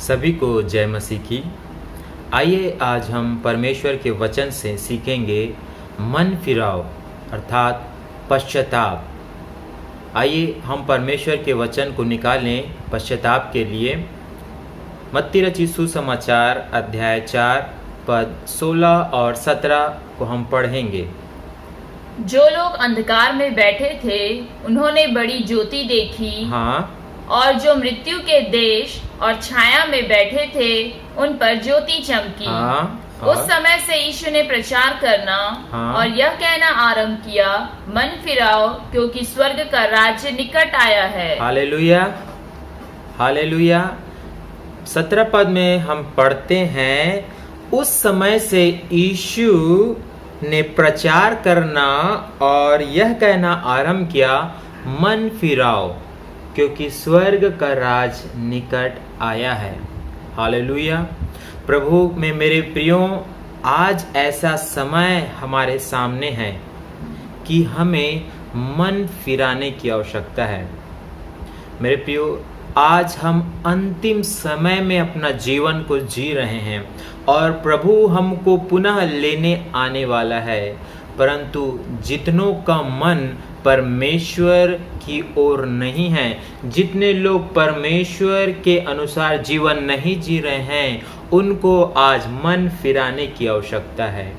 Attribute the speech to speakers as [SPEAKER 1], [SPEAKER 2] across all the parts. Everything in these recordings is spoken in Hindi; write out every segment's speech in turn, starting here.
[SPEAKER 1] सभी को जय मसीह की। आइए आज हम परमेश्वर के वचन से सीखेंगे मन फिराव अर्थात पश्चाताप। आइए हम परमेश्वर के वचन को निकालें पश्चाताप के लिए। मत्ती रचित सुसमाचार अध्याय 4 पद 16 और 17 को हम पढ़ेंगे।
[SPEAKER 2] जो लोग अंधकार में बैठे थे उन्होंने बड़ी ज्योति देखी।
[SPEAKER 1] हाँ,
[SPEAKER 2] और जो मृत्यु के देश और छाया में बैठे थे उन पर ज्योति चमकी।
[SPEAKER 1] हाँ,
[SPEAKER 2] उस समय से यीशु ने प्रचार करना और यह कहना आरंभ किया, मन फिराओ क्योंकि स्वर्ग का राज्य निकट आया है।
[SPEAKER 1] Hallelujah, hallelujah. 17 पद में हम पढ़ते हैं, उस समय से यीशु ने प्रचार करना और यह कहना आरंभ किया, मन फिराओ क्योंकि स्वर्ग का राज निकट आया है। हालेलुया। प्रभु में मेरे प्रियो, आज ऐसा समय हमारे सामने है कि हमें मन फिराने की आवश्यकता है। मेरे प्रियो, आज हम अंतिम समय में अपना जीवन को जी रहे हैं और प्रभु हमको पुनः लेने आने वाला है, परंतु जितनों का मन परमेश्वर की ओर नहीं है, जितने लोग परमेश्वर के अनुसार जीवन नहीं जी रहे हैं, उनको आज मन फिराने की आवश्यकता है।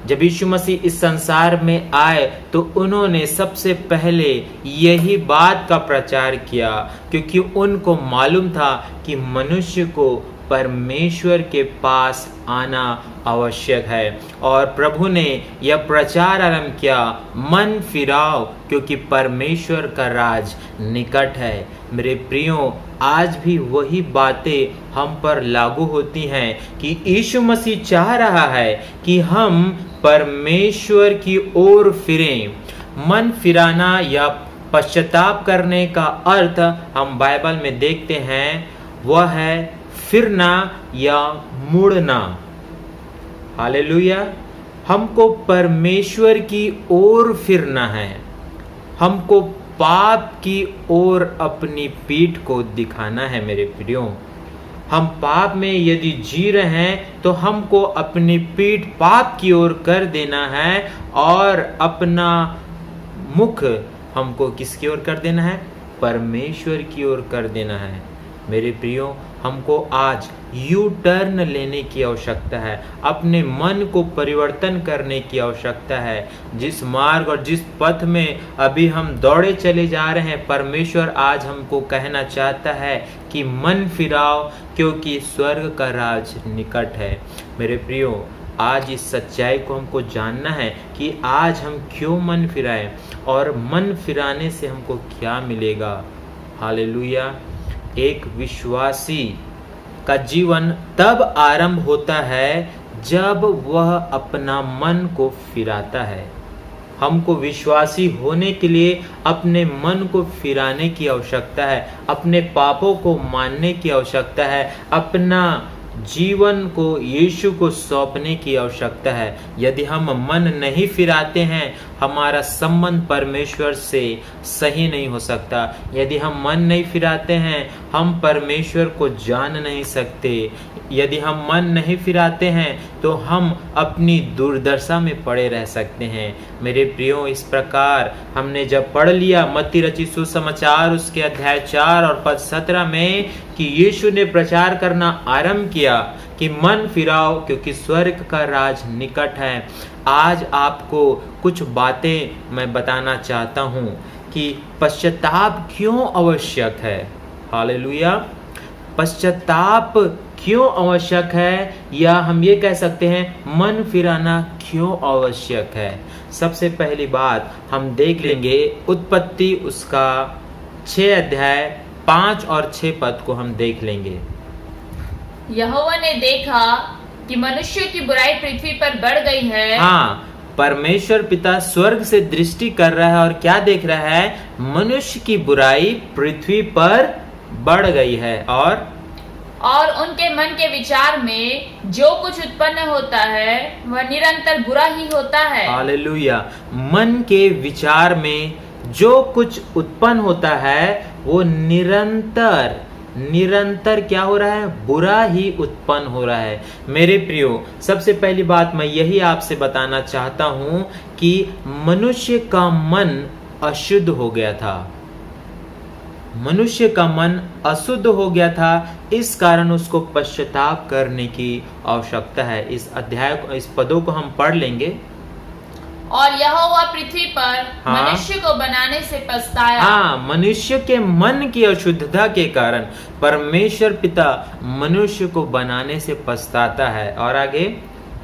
[SPEAKER 1] जब यीशु मसीह इस संसार में आए तो उन्होंने सबसे पहले यही बात का प्रचार किया, क्योंकि उनको मालूम था कि मनुष्य को परमेश्वर के पास आना आवश्यक है। और प्रभु ने यह प्रचार आरंभ किया, मन फिराओ क्योंकि परमेश्वर का राज निकट है। मेरे प्रियो, आज भी वही बातें हम पर लागू होती हैं कि यीशु मसीह चाह रहा है कि हम परमेश्वर की ओर फिरें। मन फिराना या पश्चाताप करने का अर्थ हम बाइबल में देखते हैं, वह है फिरना या मुड़ना। हालेलुया। हमको परमेश्वर की ओर फिरना है, हमको पाप की ओर अपनी पीठ को दिखाना है। मेरे प्रियो, हम पाप में यदि जी रहे हैं तो हमको अपनी पीठ पाप की ओर कर देना है और अपना मुख हमको किसकी ओर कर देना है? परमेश्वर की ओर कर देना है। मेरे प्रियो, हमको आज यू टर्न लेने की आवश्यकता है, अपने मन को परिवर्तन करने की आवश्यकता है। जिस मार्ग और जिस पथ में अभी हम दौड़े चले जा रहे हैं, परमेश्वर आज हमको कहना चाहता है कि मन फिराओ क्योंकि स्वर्ग का राज निकट है। मेरे प्रियो, आज इस सच्चाई को हमको जानना है कि आज हम क्यों मन फिराएं और मन फिराने से हमको क्या मिलेगा। हालेलुया। एक विश्वासी का जीवन तब आरंभ होता है जब वह अपना मन को फिराता है। हमको विश्वासी होने के लिए अपने मन को फिराने की आवश्यकता है, अपने पापों को मानने की आवश्यकता है, अपना जीवन को यीशु को सौंपने की आवश्यकता है। यदि हम मन नहीं फिराते हैं, हमारा संबंध परमेश्वर से सही नहीं हो सकता। यदि हम मन नहीं फिराते हैं, हम परमेश्वर को जान नहीं सकते। यदि हम मन नहीं फिराते हैं तो हम अपनी दुर्दशा में पड़े रह सकते हैं। मेरे प्रियो, इस प्रकार हमने जब पढ़ लिया मत्ती रचित सुसमाचार उसके अध्याय 4 और पद 17 में कि यीशु ने प्रचार करना आरंभ किया कि मन फिराओ क्योंकि स्वर्ग का राज निकट है। आज आपको कुछ बातें मैं बताना चाहता हूँ कि पश्चाताप क्यों आवश्यक है। हालेलुया। पश्चाताप क्यों आवश्यक है, या हम ये कह सकते हैं मन फिराना क्यों आवश्यक है। सबसे पहली बात हम देख लेंगे उत्पत्ति उसका 6 अध्याय 5 और 6 पद को हम देख लेंगे।
[SPEAKER 2] यहोवा ने देखा कि मनुष्य की बुराई पृथ्वी पर बढ़ गई है।
[SPEAKER 1] हाँ, परमेश्वर पिता स्वर्ग से दृष्टि कर रहा है और क्या देख रहा है? मनुष्य की बुराई पृथ्वी पर बढ़ गई है और
[SPEAKER 2] उनके मन के विचार में जो कुछ उत्पन्न होता है वह निरंतर बुरा ही होता है।
[SPEAKER 1] हालेलुया। मन के विचार में जो कुछ उत्पन्न होता है वो निरंतर निरंतर क्या हो रहा है? बुरा ही उत्पन्न हो रहा है। मेरे प्रियो, सबसे पहली बात मैं यही आपसे बताना चाहता हूं कि मनुष्य का मन अशुद्ध हो गया था। मनुष्य का मन अशुद्ध हो गया था, इस कारण उसको पश्चाताप करने की आवश्यकता है। इस अध्याय को, इस पदों को हम पढ़ लेंगे।
[SPEAKER 2] और यहोवा पृथ्वी पर
[SPEAKER 1] हाँ।
[SPEAKER 2] मनुष्य को बनाने से पछताया।
[SPEAKER 1] हाँ, मनुष्य के मन की अशुद्धता के कारण परमेश्वर पिता मनुष्य को बनाने से पछताता है। और आगे,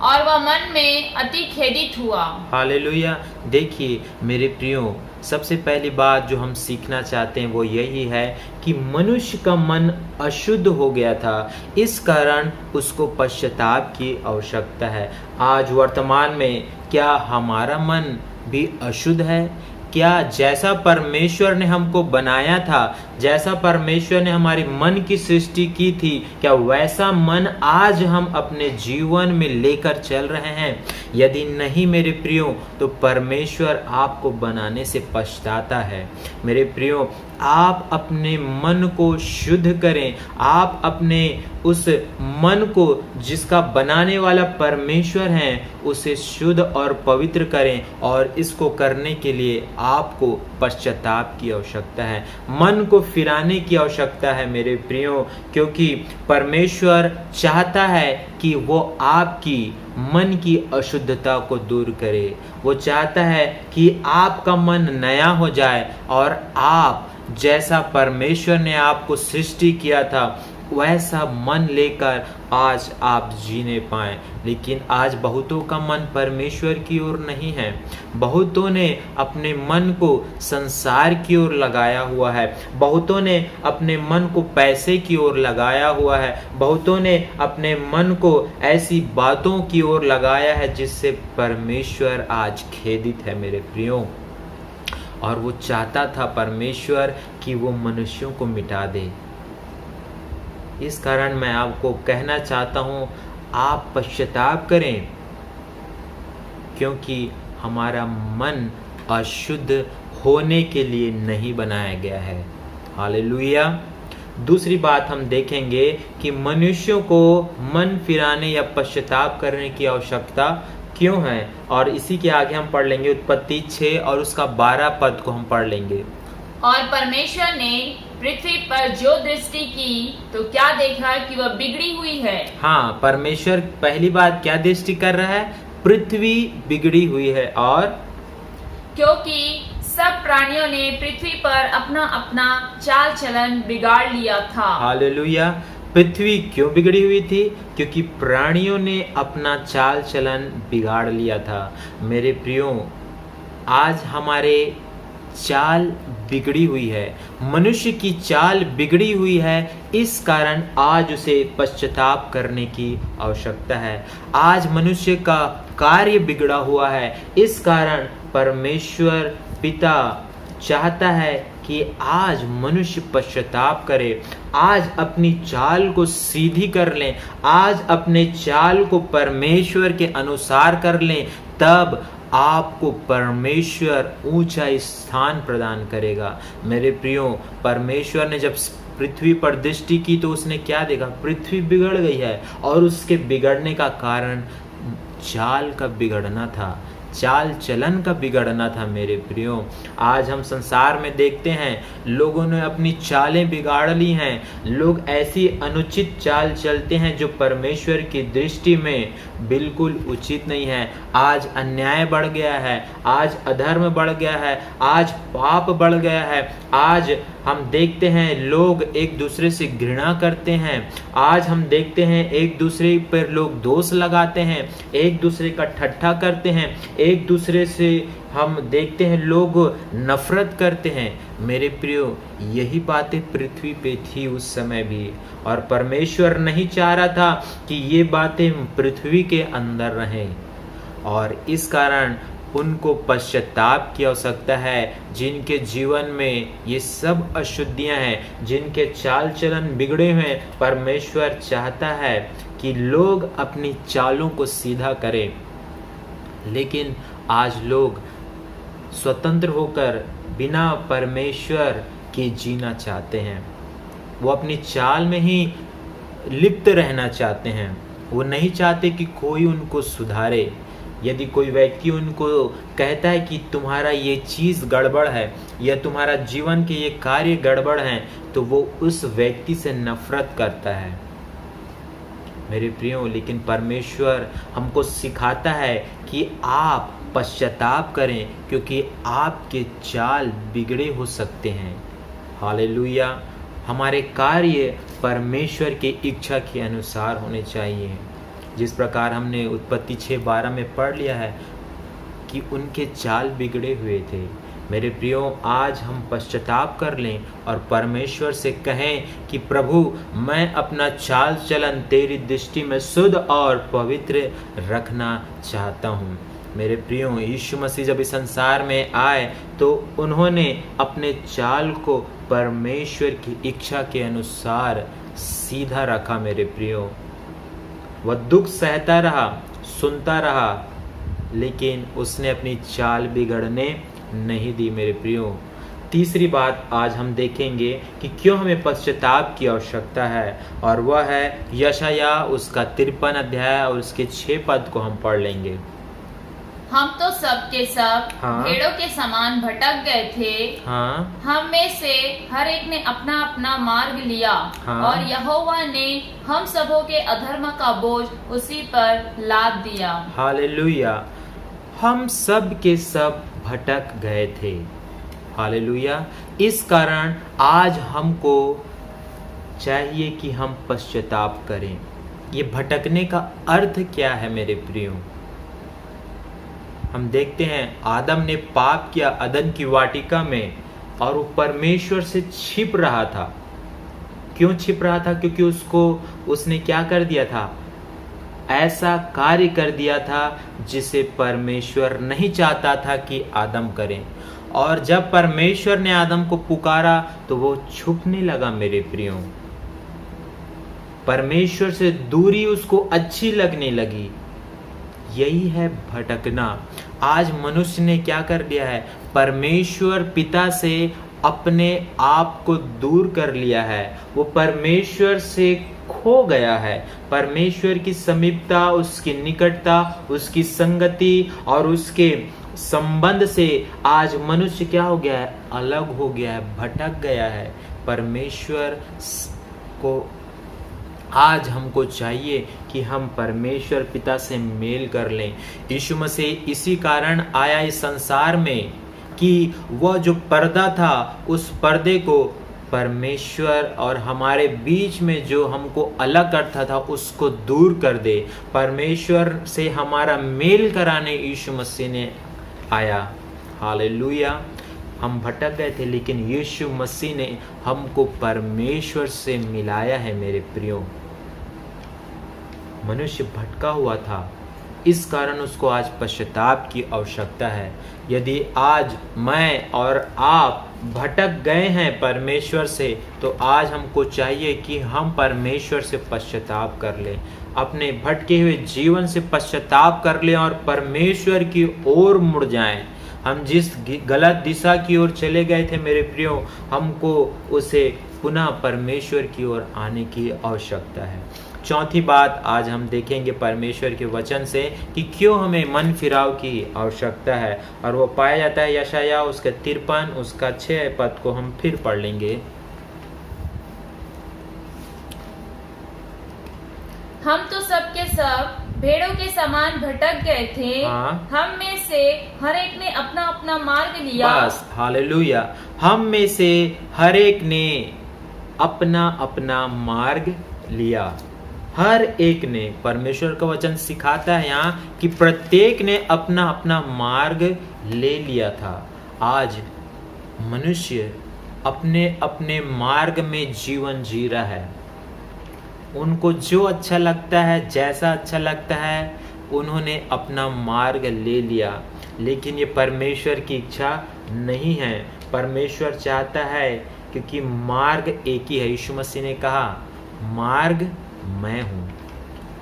[SPEAKER 2] और वह मन में अति खेदित हुआ।
[SPEAKER 1] हालेलुया। देखिए मेरे प्रियो, सबसे पहली बात जो हम सीखना चाहते हैं वो यही है कि मनुष्य का मन अशुद्ध हो गया था, इस कारण उसको पश्चाताप की आवश्यकता है। आज वर्तमान में क्या हमारा मन भी अशुद्ध है? क्या जैसा परमेश्वर ने हमको बनाया था, जैसा परमेश्वर ने हमारी मन की सृष्टि की थी, क्या वैसा मन आज हम अपने जीवन में लेकर चल रहे हैं? यदि नहीं मेरे प्रियो, तो परमेश्वर आपको बनाने से पछताता है। मेरे प्रियो, आप अपने मन को शुद्ध करें। आप अपने उस मन को, जिसका बनाने वाला परमेश्वर है, उसे शुद्ध और पवित्र करें। और इसको करने के लिए आपको पश्चाताप की आवश्यकता है, मन को फिराने की आवश्यकता है मेरे प्रियो, क्योंकि परमेश्वर चाहता है कि वो आपकी मन की अशुद्धता को दूर करे। वो चाहता है कि आपका मन नया हो जाए और आप जैसा परमेश्वर ने आपको सृष्टि किया था वैसा मन लेकर आज आप जीने पाएं। लेकिन आज बहुतों का मन परमेश्वर की ओर नहीं है। बहुतों ने अपने मन को संसार की ओर लगाया हुआ है। बहुतों ने अपने मन को पैसे की ओर लगाया हुआ है। बहुतों ने अपने मन को ऐसी बातों की ओर लगाया है जिससे परमेश्वर आज खेदित है मेरे प्रियो। और वो चाहता था परमेश्वर कि वो मनुष्यों को मिटा दे। इस कारण मैं आपको कहना चाहता हूँ, आप पश्चाताप करें, क्योंकि हमारा मन अशुद्ध होने के लिए नहीं बनाया गया है। हालेलुया। दूसरी बात हम देखेंगे कि मनुष्यों को मन फिराने या पश्चाताप करने की आवश्यकता क्यों है, और इसी के आगे हम पढ़ लेंगे उत्पत्ति 6 और उसका 12 पद को हम पढ़ लेंगे।
[SPEAKER 2] और परमेश्वर ने पृथ्वी पर जो दृष्टि की तो क्या देखा कि वह बिगड़ी हुई है।
[SPEAKER 1] हाँ, परमेश्वर पहली बात क्या दृष्टि कर रहा है? पृथ्वी बिगड़ी हुई है। और
[SPEAKER 2] क्योंकि सब प्राणियों ने पृथ्वी पर अपना अपना चाल चलन बिगाड़ लिया था।
[SPEAKER 1] हालेलुया। पृथ्वी क्यों बिगड़ी हुई थी? क्योंकि प्राणियों ने अपना चाल चलन बिगाड़ लिया था। मेरे प्रियो, आज हमारे चाल बिगड़ी हुई है, मनुष्य की चाल बिगड़ी हुई है, इस कारण आज उसे पश्चाताप करने की आवश्यकता है। आज मनुष्य का कार्य बिगड़ा हुआ है, इस कारण परमेश्वर पिता चाहता है कि आज मनुष्य पश्चाताप करे, आज अपनी चाल को सीधी कर लें, आज अपने चाल को परमेश्वर के अनुसार कर लें, तब आपको परमेश्वर ऊंचा स्थान प्रदान करेगा। मेरे प्रियो, परमेश्वर ने जब पृथ्वी पर दृष्टि की तो उसने क्या देखा? पृथ्वी बिगड़ गई है, और उसके बिगड़ने का कारण चाल का बिगड़ना था, चाल चलन का बिगड़ना था। मेरे प्रियो, आज हम संसार में देखते हैं लोगों ने अपनी चालें बिगाड़ ली हैं। लोग ऐसी अनुचित चाल चलते हैं जो परमेश्वर की दृष्टि में बिल्कुल उचित नहीं है। आज अन्याय बढ़ गया है, आज अधर्म बढ़ गया है, आज पाप बढ़ गया है। आज हम देखते हैं लोग एक दूसरे से घृणा करते हैं। आज हम देखते हैं एक दूसरे पर लोग दोष लगाते हैं, एक दूसरे का ठट्ठा करते हैं, एक दूसरे से हम देखते हैं लोग नफरत करते हैं। मेरे प्रियो, यही बातें पृथ्वी पे थी उस समय भी, और परमेश्वर नहीं चाह रहा था कि ये बातें पृथ्वी के अंदर रहें, और इस कारण उनको पश्चाताप की आवश्यकता है। जिनके जीवन में ये सब अशुद्धियां हैं, जिनके चाल चलन बिगड़े हुए हैं, परमेश्वर चाहता है कि लोग अपनी चालों को सीधा करें। लेकिन आज लोग स्वतंत्र होकर बिना परमेश्वर के जीना चाहते हैं। वो अपनी चाल में ही लिप्त रहना चाहते हैं। वो नहीं चाहते कि कोई उनको सुधारे। यदि कोई व्यक्ति उनको कहता है कि तुम्हारा ये चीज़ गड़बड़ है या तुम्हारा जीवन के ये कार्य गड़बड़ हैं, तो वो उस व्यक्ति से नफरत करता है मेरे प्रियो। लेकिन परमेश्वर हमको सिखाता है कि आप पश्चाताप करें, क्योंकि आपके चाल बिगड़े हो सकते हैं। हालेलुया। हमारे कार्य परमेश्वर की इच्छा के अनुसार होने चाहिए। जिस प्रकार हमने उत्पत्ति 6:12 में पढ़ लिया है कि उनके चाल बिगड़े हुए थे। मेरे प्रियो, आज हम पश्चाताप कर लें और परमेश्वर से कहें कि प्रभु, मैं अपना चाल चलन तेरी दृष्टि में शुद्ध और पवित्र रखना चाहता हूँ। मेरे प्रियो, यीशु मसीह जब इस संसार में आए तो उन्होंने अपने चाल को परमेश्वर की इच्छा के अनुसार सीधा रखा। मेरे प्रियो, वह दुख सहता रहा, सुनता रहा, लेकिन उसने अपनी चाल बिगड़ने नहीं दी। मेरे प्रियो, तीसरी बात आज हम देखेंगे कि क्यों हमें पश्चाताप की आवश्यकता है, और वह है यशाया उसका 53 अध्याय और उसके 6 पद को हम पढ़ लेंगे।
[SPEAKER 2] हम तो सब के सब
[SPEAKER 1] हाँ।
[SPEAKER 2] भेड़ों के समान भटक गए थे।
[SPEAKER 1] हाँ।
[SPEAKER 2] हम में से हर एक ने अपना अपना मार्ग लिया।
[SPEAKER 1] हाँ।
[SPEAKER 2] और यहोवा ने हम सबों के अधर्म का बोझ उसी पर लाद दिया।
[SPEAKER 1] हालेलुया। हम सब के सब भटक गए थे। हालेलुया। इस कारण आज हमको चाहिए कि हम पश्चाताप करें। ये भटकने का अर्थ क्या है मेरे प्रियो? हम देखते हैं आदम ने पाप किया अदन की वाटिका में, और वो परमेश्वर से छिप रहा था। क्यों छिप रहा था? क्योंकि उसने क्या कर दिया था? ऐसा कार्य कर दिया था जिसे परमेश्वर नहीं चाहता था कि आदम करें। और जब परमेश्वर ने आदम को पुकारा तो वो छुपने लगा। मेरे प्रियो, परमेश्वर से दूरी उसको अच्छी लगने लगी। यही है भटकना। आज मनुष्य ने क्या कर दिया है? परमेश्वर पिता से अपने आप को दूर कर लिया है। वो परमेश्वर से खो गया है। परमेश्वर की समीपता, उसकी निकटता, उसकी संगति और उसके संबंध से आज मनुष्य क्या हो गया है? अलग हो गया है, भटक गया है। परमेश्वर को आज हमको चाहिए कि हम परमेश्वर पिता से मेल कर लें। यीशु मसीह इसी कारण आया इस संसार में कि वह जो पर्दा था, उस पर्दे को परमेश्वर और हमारे बीच में जो हमको अलग करता था उसको दूर कर दे। परमेश्वर से हमारा मेल कराने यीशु मसीह ने आया। हालेलुया। हम भटक गए थे, लेकिन यीशु मसीह ने हमको परमेश्वर से मिलाया है। मेरे प्रियो, मनुष्य भटका हुआ था, इस कारण उसको आज पश्चाताप की आवश्यकता है। यदि आज मैं और आप भटक गए हैं परमेश्वर से, तो आज हमको चाहिए कि हम परमेश्वर से पश्चाताप कर लें, अपने भटके हुए जीवन से पश्चाताप कर लें और परमेश्वर की ओर मुड़ जाएं। हम जिस गलत दिशा की ओर चले गए थे मेरे प्रियो, हमको उसे पुनः परमेश्वर की ओर आने की आवश्यकता है। चौथी बात आज हम देखेंगे परमेश्वर के वचन से कि क्यों हमें मन फिराव की आवश्यकता है, और वो पाया जाता है यशाया उसके 53 उसका 6 पद को हम फिर पढ़ लेंगे।
[SPEAKER 2] हम तो सब के सब भेड़ों के समान भटक गए थे।
[SPEAKER 1] हाँ।
[SPEAKER 2] हम में से हर एक ने अपना अपना मार्ग लिया।
[SPEAKER 1] बस, हालेलुया। हम में से हर एक ने अपना अपना मार्ग लिया। हर एक ने, परमेश्वर का वचन सिखाता है यहाँ कि प्रत्येक ने अपना अपना मार्ग ले लिया था। आज मनुष्य अपने अपने मार्ग में जीवन जी रहा है। उनको जो अच्छा लगता है, जैसा अच्छा लगता है, उन्होंने अपना मार्ग ले लिया। लेकिन ये परमेश्वर की इच्छा नहीं है। परमेश्वर चाहता है, क्योंकि मार्ग एक ही है। यीशु मसीह ने कहा, मार्ग मैं हूँ।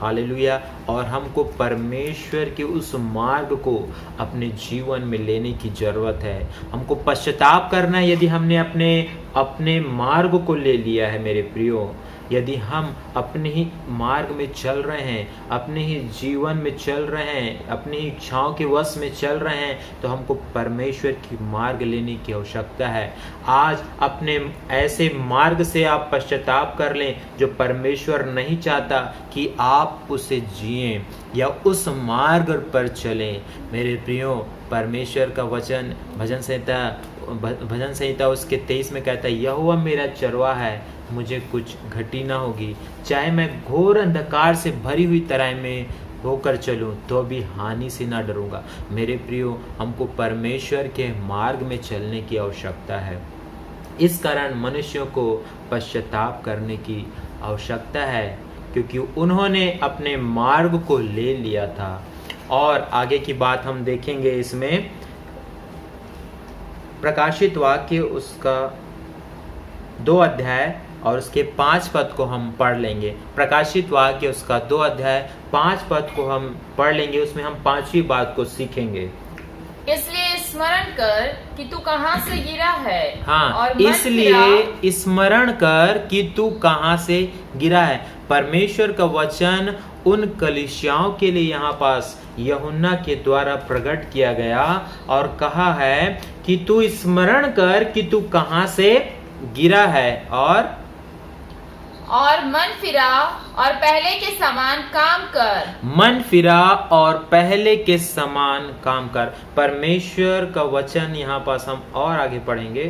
[SPEAKER 1] हालेलुया। और हमको परमेश्वर के उस मार्ग को अपने जीवन में लेने की ज़रूरत है। हमको पश्चाताप करना है यदि हमने अपने मार्ग को ले लिया है मेरे प्रियो। यदि हम अपने ही मार्ग में चल रहे हैं, अपने ही जीवन में चल रहे हैं, अपनी इच्छाओं के वश में चल रहे हैं, तो हमको परमेश्वर की मार्ग लेने की आवश्यकता है। आज अपने ऐसे मार्ग से आप पश्चाताप कर लें जो परमेश्वर नहीं चाहता कि आप उसे जिएं या उस मार्ग पर चलें। मेरे प्रियो, परमेश्वर का वचन भजन संहिता उसके 23 में कहता है, यहोवा मेरा चरवाहा है, मुझे कुछ घटी ना होगी। चाहे मैं घोर अंधकार से भरी हुई तराई में होकर चलूं तो भी हानि से ना डरूंगा। मेरे प्रियो, हमको परमेश्वर के मार्ग में चलने की आवश्यकता है। इस कारण मनुष्यों को पश्चाताप करने की आवश्यकता है, क्योंकि उन्होंने अपने मार्ग को ले लिया था। और आगे की बात हम देखेंगे इसमें, प्रकाशित वाक्य उसका 2 अध्याय और उसके 5 पद को हम पढ़ लेंगे। प्रकाशित वाक्य उसका 2 अध्याय 5 पद को हम पढ़ लेंगे। उसमें हम 5वीं बात को सीखेंगे।
[SPEAKER 2] इसलिए स्मरण कर कि तू कहाँ से गिरा है।
[SPEAKER 1] हाँ,
[SPEAKER 2] और
[SPEAKER 1] इसलिए स्मरण कर कि तू कहाँ से गिरा है। परमेश्वर का वचन उन कलीसियाओं के लिए यहाँ पास यूहन्ना के द्वारा प्रकट किया गया और कहा है कि तू स्मरण कर कि तू कहाँ से गिरा है और
[SPEAKER 2] मन फिरा और पहले के समान काम कर।
[SPEAKER 1] मन फिरा और पहले के समान काम कर। परमेश्वर का वचन यहाँ पास हम और आगे पढ़ेंगे।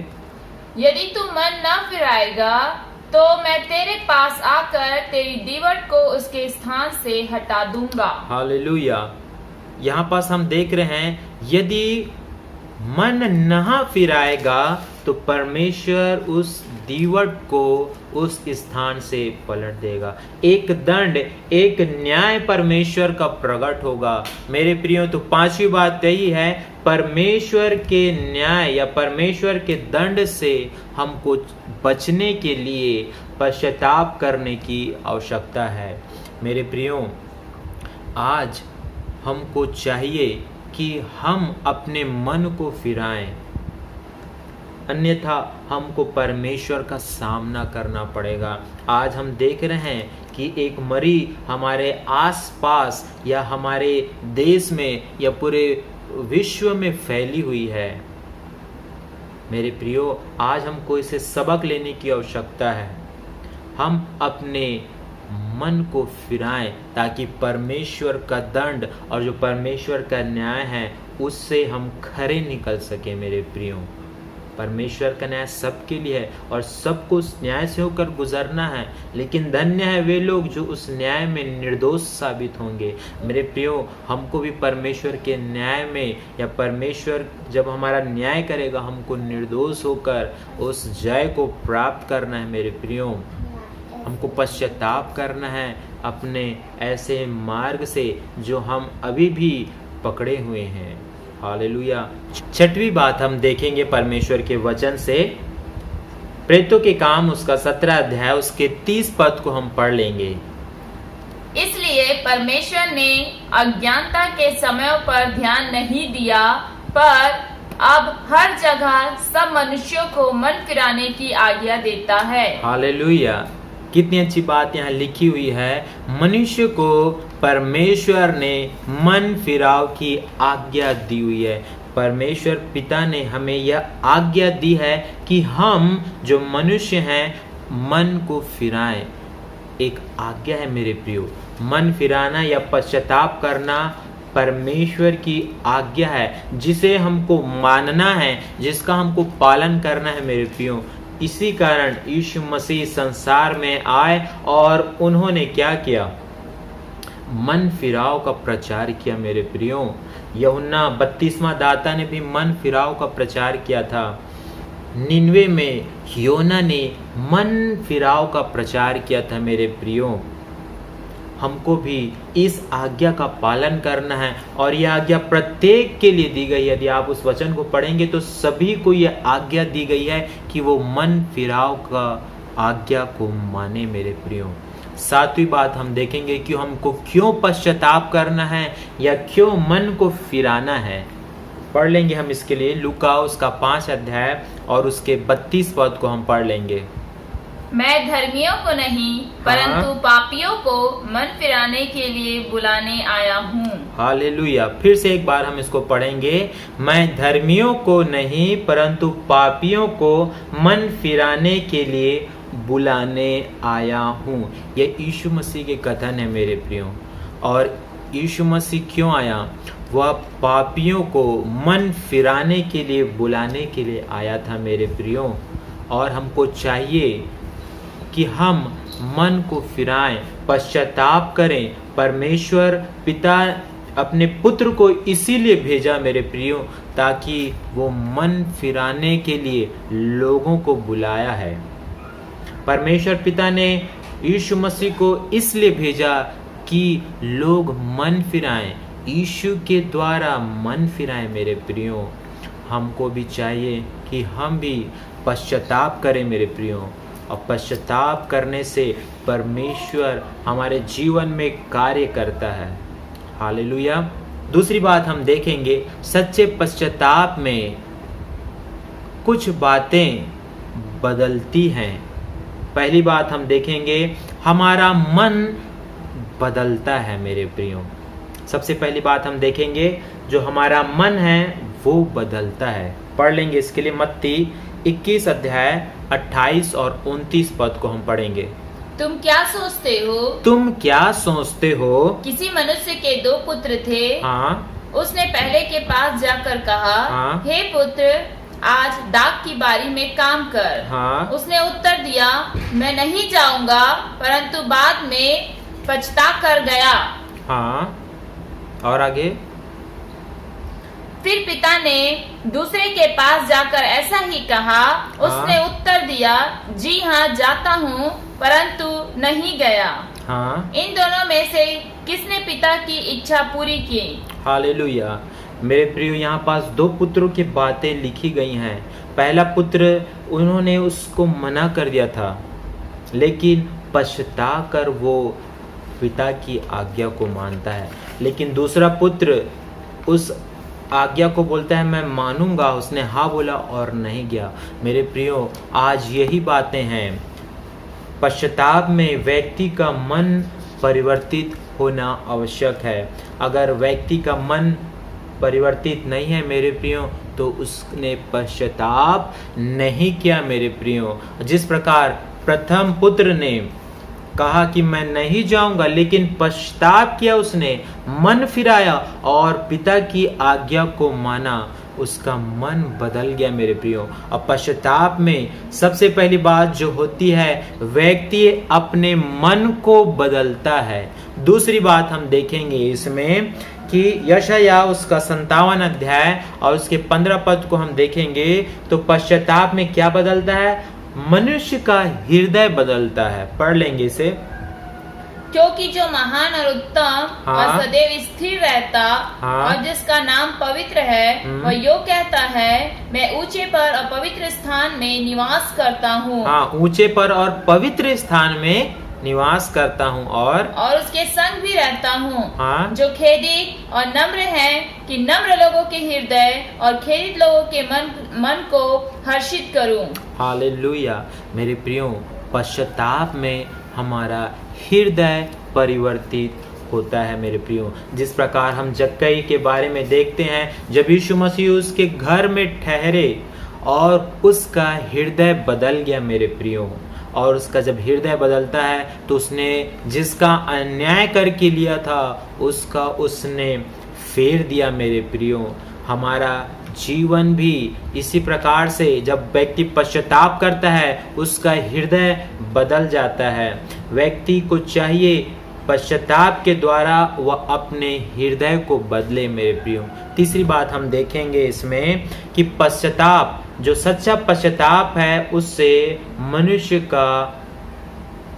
[SPEAKER 2] यदि तू मन न फिराएगा तो मैं तेरे पास आकर तेरी दीवट को उसके स्थान से हटा दूंगा। हालेलुया।
[SPEAKER 1] यहाँ पास हम देख रहे हैं, यदि मन न फिराएगा तो परमेश्वर उस दीवट को उस स्थान से पलट देगा। एक दंड, एक न्याय परमेश्वर का प्रकट होगा। मेरे प्रियो, तो 5वीं बात यही है, परमेश्वर के न्याय या परमेश्वर के दंड से हमको बचने के लिए पश्चाताप करने की आवश्यकता है। मेरे प्रियो, आज हमको चाहिए कि हम अपने मन को फिराएं, अन्यथा हमको परमेश्वर का सामना करना पड़ेगा। आज हम देख रहे हैं कि एक मरी हमारे आसपास या हमारे देश में या पूरे विश्व में फैली हुई है। मेरे प्रियो, आज हमको इसे सबक लेने की आवश्यकता है। हम अपने मन को फिराएं ताकि परमेश्वर का दंड और जो परमेश्वर का न्याय है उससे हम खरे निकल सके। मेरे प्रियो, परमेश्वर का न्याय सबके लिए है और सबको उस न्याय से होकर गुजरना है, लेकिन धन्य है वे लोग जो उस न्याय में निर्दोष साबित होंगे। मेरे प्रियो, हमको भी परमेश्वर के न्याय में या परमेश्वर जब हमारा न्याय करेगा हमको निर्दोष होकर उस जय को प्राप्त करना है। मेरे प्रियो, हमको पश्चाताप करना है अपने ऐसे मार्ग से जो हम अभी भी पकड़े हुए हैं। हालेलुया। 6वीं बात हम देखेंगे परमेश्वर के वचन से, प्रेरितों के काम उसका 17 अध्याय उसके 30 पद को हम पढ़ लेंगे।
[SPEAKER 2] इसलिए परमेश्वर ने अज्ञानता के समयों पर ध्यान नहीं दिया, पर अब हर जगह सब मनुष्यों को मन फिराने की आज्ञा देता है।
[SPEAKER 1] हालेलुया। कितनी अच्छी बात यहाँ लिखी हुई है। मनुष्य को परमेश्वर ने मन फिराव की आज्ञा दी हुई है। परमेश्वर पिता ने हमें यह आज्ञा दी है कि हम जो मनुष्य हैं मन को फिराएं। एक आज्ञा है मेरे प्रियो। मन फिराना या पश्चाताप करना परमेश्वर की आज्ञा है, जिसे हमको मानना है, जिसका हमको पालन करना है। मेरे प्रियो, इसी कारण यीशु मसीह संसार में आए और उन्होंने क्या किया? मन फिराव का प्रचार किया। मेरे प्रियो, यूहन्ना बपतिस्मा दाता ने भी मन फिराव का प्रचार किया था। निनवे में योना ने मन फिराव का प्रचार किया था। मेरे प्रियो, हमको भी इस आज्ञा का पालन करना है और यह आज्ञा प्रत्येक के लिए दी गई है। यदि आप उस वचन को पढ़ेंगे तो सभी को यह आज्ञा दी गई है कि वो मन फिराव का आज्ञा को माने। मेरे प्रियो, सातवीं बात हम देखेंगे कि हमको क्यों पश्चाताप करना है या क्यों मन को फिराना है। पढ़ लेंगे हम इसके लिए लूका उसका 5 अध्याय और उसके 32 पद को हम पढ़ लेंगे।
[SPEAKER 2] मैं धर्मियों को नहीं परंतु पापियों को मन फिराने के लिए बुलाने आया हूँ।
[SPEAKER 1] हालेलुया। फिर से एक बार हम इसको पढ़ेंगे। मैं धर्मियों को नहीं परंतु पापियों को मन फिराने के लिए बुलाने आया हूँ। ये यीशु मसीह के कथन है मेरे प्रियो। और यीशु मसीह क्यों आया? वह पापियों को मन फिराने के लिए बुलाने के लिए आया था मेरे प्रियो। और हमको चाहिए कि हम मन को फिराएं, पश्चाताप करें। परमेश्वर पिता अपने पुत्र को इसीलिए भेजा मेरे प्रियो, ताकि वो मन फिराने के लिए लोगों को बुलाया है। परमेश्वर पिता ने यीशु मसीह को इसलिए भेजा कि लोग मन फिराएं, यीशु के द्वारा मन फिराएं मेरे प्रियो। हमको भी चाहिए कि हम भी पश्चाताप करें मेरे प्रियो। और पश्चाताप करने से परमेश्वर हमारे जीवन में कार्य करता है। हालेलुया। दूसरी बात हम देखेंगे, सच्चे पश्चाताप में कुछ बातें बदलती हैं। पहली बात हम देखेंगे, हमारा मन बदलता है मेरे प्रियो। सबसे पहली बात हम देखेंगे, जो हमारा मन है वो बदलता है। पढ़ लेंगे इसके लिए मत्ती 21 अध्याय 28 और 29 पद को हम पढ़ेंगे।
[SPEAKER 2] तुम क्या सोचते हो?
[SPEAKER 1] तुम क्या सोचते हो?
[SPEAKER 2] किसी मनुष्य के 2 पुत्र थे।
[SPEAKER 1] हाँ।
[SPEAKER 2] उसने पहले के पास जाकर कहा,
[SPEAKER 1] हाँ।
[SPEAKER 2] हे पुत्र, आज दाख की बारी में काम कर।
[SPEAKER 1] हाँ।
[SPEAKER 2] उसने उत्तर दिया, मैं नहीं जाऊंगा, परंतु बाद में पछता कर गया।
[SPEAKER 1] हाँ। और आगे?
[SPEAKER 2] फिर पिता ने दूसरे के पास जाकर ऐसा ही कहा। उसने उत्तर दिया, जी हाँ जाता हूँ, परंतु नहीं गया।
[SPEAKER 1] हाँ।
[SPEAKER 2] इन दोनों में से किसने पिता की इच्छा पूरी की?
[SPEAKER 1] हालेलुया। मेरे प्रियो, यहाँ पास 2 पुत्रों की बातें लिखी गई हैं। पहला पुत्र, उन्होंने उसको मना कर दिया था, लेकिन पछता कर वो पिता की आज्ञा को मानता है। लेकिन दूसरा पुत्र उस आज्ञा को बोलता है मैं मानूंगा, उसने हाँ बोला और नहीं गया। मेरे प्रियो, आज यही बातें हैं। पश्चाताप में व्यक्ति का मन परिवर्तित होना आवश्यक है। अगर व्यक्ति का मन परिवर्तित नहीं है मेरे प्रियो, तो उसने पश्चाताप नहीं किया मेरे प्रियो। जिस प्रकार प्रथम पुत्र ने कहा कि मैं नहीं जाऊंगा, लेकिन पश्चाताप किया, उसने मन फिराया और पिता की आज्ञा को माना, उसका मन बदल गया मेरे प्रियो। और पश्चाताप में सबसे पहली बात जो होती है, व्यक्ति अपने मन को बदलता है। दूसरी बात हम देखेंगे इसमें कि यशायाह उसका 57 अध्याय और उसके 15 पद को हम देखेंगे तो पश्चाताप में क्या बदलता है? मनुष्य का हृदय बदलता है। पढ़ लेंगे इसे।
[SPEAKER 2] क्योंकि जो महान और उत्तम और सदैव स्थिर रहता और जिसका नाम पवित्र है, वह यो कहता है, मैं ऊंचे पर और पवित्र स्थान में निवास करता हूँ।
[SPEAKER 1] हाँ, ऊंचे पर और पवित्र स्थान में निवास करता हूँ और
[SPEAKER 2] उसके संग भी रहता हूँ।
[SPEAKER 1] हाँ।
[SPEAKER 2] जो खेदित और नम्र है, कि नम्र लोगों के हृदय और खेदित लोगों के मन को हर्षित करूँ।
[SPEAKER 1] हालेलुया। मेरे प्रियो, पश्चाताप में हमारा हृदय परिवर्तित होता है मेरे प्रियो। जिस प्रकार हम जक्कई के बारे में देखते हैं, जब यीशु मसीह उसके घर में ठहरे और उसका हृदय बदल गया मेरे प्रियो। और उसका जब हृदय बदलता है तो उसने जिसका अन्याय करके लिया था उसका उसने फेर दिया मेरे प्रियो। हमारा जीवन भी इसी प्रकार से जब व्यक्ति पश्चाताप करता है उसका हृदय बदल जाता है। व्यक्ति को चाहिए पश्चाताप के द्वारा वह अपने हृदय को बदले मेरे प्रियो। तीसरी बात हम देखेंगे इसमें कि पश्चाताप, जो सच्चा पश्चाताप है, उससे मनुष्य का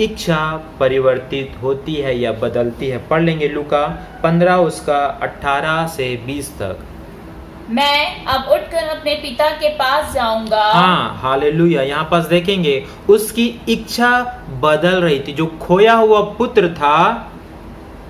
[SPEAKER 1] इच्छा परिवर्तित होती है या बदलती है। पढ़ लेंगे लूका 15 उसका 18 से 20 तक।
[SPEAKER 2] मैं अब उठकर अपने पिता के पास जाऊंगा।
[SPEAKER 1] हाँ, हालेलुया। यहाँ पास देखेंगे उसकी इच्छा बदल रही थी। जो खोया हुआ पुत्र था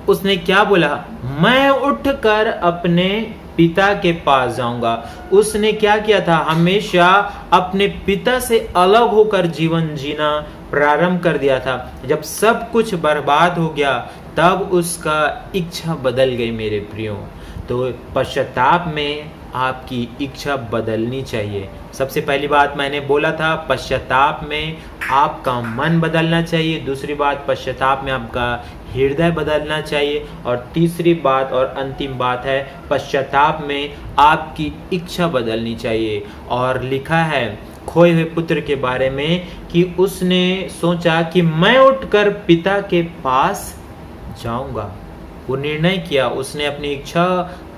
[SPEAKER 1] उसने क्या बोला, मैं उठकर अपने पिता के पास जाऊंगा। उसने क्या किया था, हमेशा अपने पिता से अलग होकर जीवन जीना प्रारंभ कर दिया था। जब सब कुछ बर्बाद हो गया तब उसका इच्छा बदल गई मेरे प्रियो। तो पश्चाताप में आपकी इच्छा बदलनी चाहिए। सबसे पहली बात मैंने बोला था, पश्चाताप में आपका मन बदलना चाहिए। दूसरी बात, पश्चाताप में आपका हृदय बदलना चाहिए। और तीसरी बात और अंतिम बात है, पश्चाताप में आपकी इच्छा बदलनी चाहिए। और लिखा है खोए हुए पुत्र के बारे में कि उसने सोचा कि मैं उठकर पिता के पास जाऊंगा। वो निर्णय किया, उसने अपनी इच्छा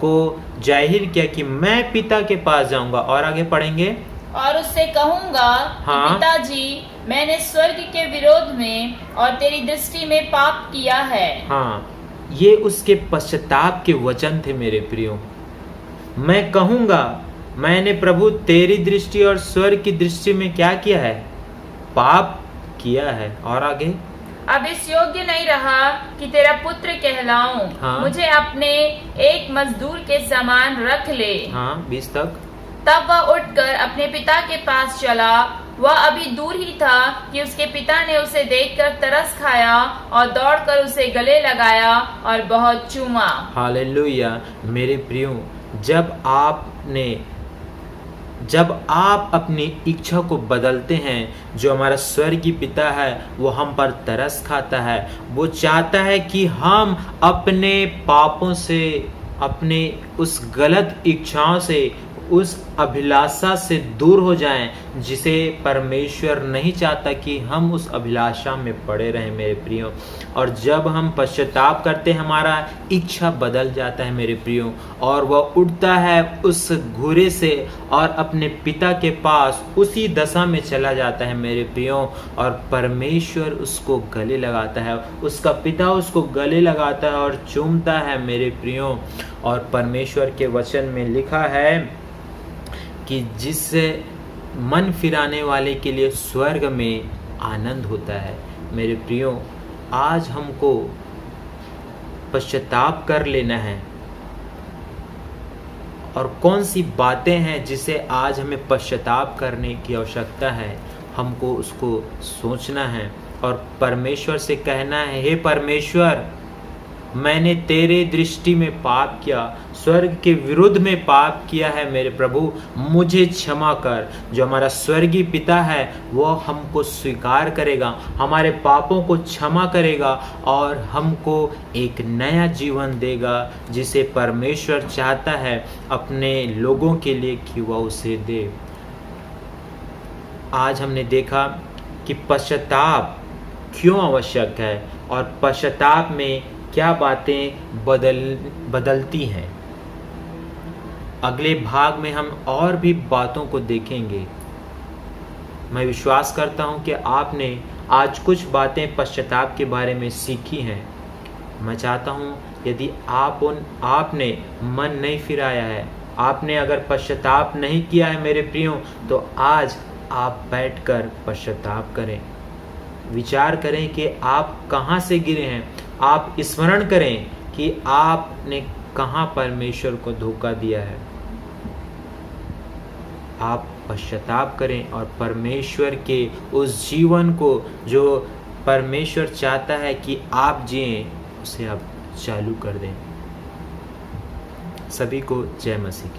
[SPEAKER 1] को जाहिर किया कि मैं पिता के पास जाऊंगा। और आगे पढ़ेंगे,
[SPEAKER 2] और उससे कहूंगा
[SPEAKER 1] हाँ।
[SPEAKER 2] कि पिताजी, मैंने स्वर्ग के विरोध में और तेरी दृष्टि में पाप किया है।
[SPEAKER 1] हाँ, ये उसके पश्चाताप के वचन थे मेरे प्रियो। मैं कहूंगा, मैंने प्रभु तेरी दृष्टि और स्वर्ग की दृष्टि में क्या किया है, पाप किया है। और आगे,
[SPEAKER 2] अब इस योग्य नहीं रहा कि तेरा पुत्र कहलाऊं।
[SPEAKER 1] हाँ।
[SPEAKER 2] मुझे अपने एक मजदूर के समान रख ले।
[SPEAKER 1] हाँ 20 तक।
[SPEAKER 2] तब वह उठकर अपने पिता के पास चला। वह अभी दूर ही था कि उसके पिता ने उसे देखकर तरस खाया और दौड़कर उसे गले लगाया और बहुत चूमा।
[SPEAKER 1] हालेलुया। मेरे प्रियो, जब आप अपनी इच्छा को बदलते हैं, जो हमारा स्वर्गीय पिता है वो हम पर तरस खाता है। वो चाहता है कि हम अपने पापों से, अपने उस गलत इच्छाओं से, उस अभिलाषा से दूर हो जाएं, जिसे परमेश्वर नहीं चाहता कि हम उस अभिलाषा में पड़े रहें मेरे प्रियो। और जब हम पश्चाताप करते हैं, हमारा इच्छा बदल जाता है मेरे प्रियो, और वह उठता है उस घूरे से और अपने पिता के पास उसी दशा में चला जाता है मेरे प्रियो। और परमेश्वर उसको गले लगाता है, उसका पिता उसको गले लगाता है और चूमता है मेरे प्रियो। और परमेश्वर के वचन में लिखा है कि जिससे मन फिराने वाले के लिए स्वर्ग में आनंद होता है। मेरे प्रियो, आज हमको पश्चाताप कर लेना है। और कौन सी बातें हैं जिसे आज हमें पश्चाताप करने की आवश्यकता है, हमको उसको सोचना है और परमेश्वर से कहना है, हे परमेश्वर, मैंने तेरे दृष्टि में पाप किया, स्वर्ग के विरुद्ध में पाप किया है मेरे प्रभु, मुझे क्षमा कर। जो हमारा स्वर्गीय पिता है वो हमको स्वीकार करेगा, हमारे पापों को क्षमा करेगा और हमको एक नया जीवन देगा, जिसे परमेश्वर चाहता है अपने लोगों के लिए कि वह उसे दे। आज हमने देखा कि पश्चाताप क्यों आवश्यक है और पश्चाताप में क्या बातें बदलती हैं। अगले भाग में हम और भी बातों को देखेंगे। मैं विश्वास करता हूं कि आपने आज कुछ बातें पश्चाताप के बारे में सीखी हैं। मैं चाहता हूं यदि आपने मन नहीं फिराया है, आपने अगर पश्चाताप नहीं किया है मेरे प्रियो, तो आज आप बैठकर पश्चाताप करें। विचार करें कि आप कहां से गिरे हैं। आप स्मरण करें कि आपने कहां परमेश्वर को धोखा दिया है। आप पश्चाताप करें और परमेश्वर के उस जीवन को जो परमेश्वर चाहता है कि आप जिएं, उसे आप चालू कर दें। सभी को जय मसीह की।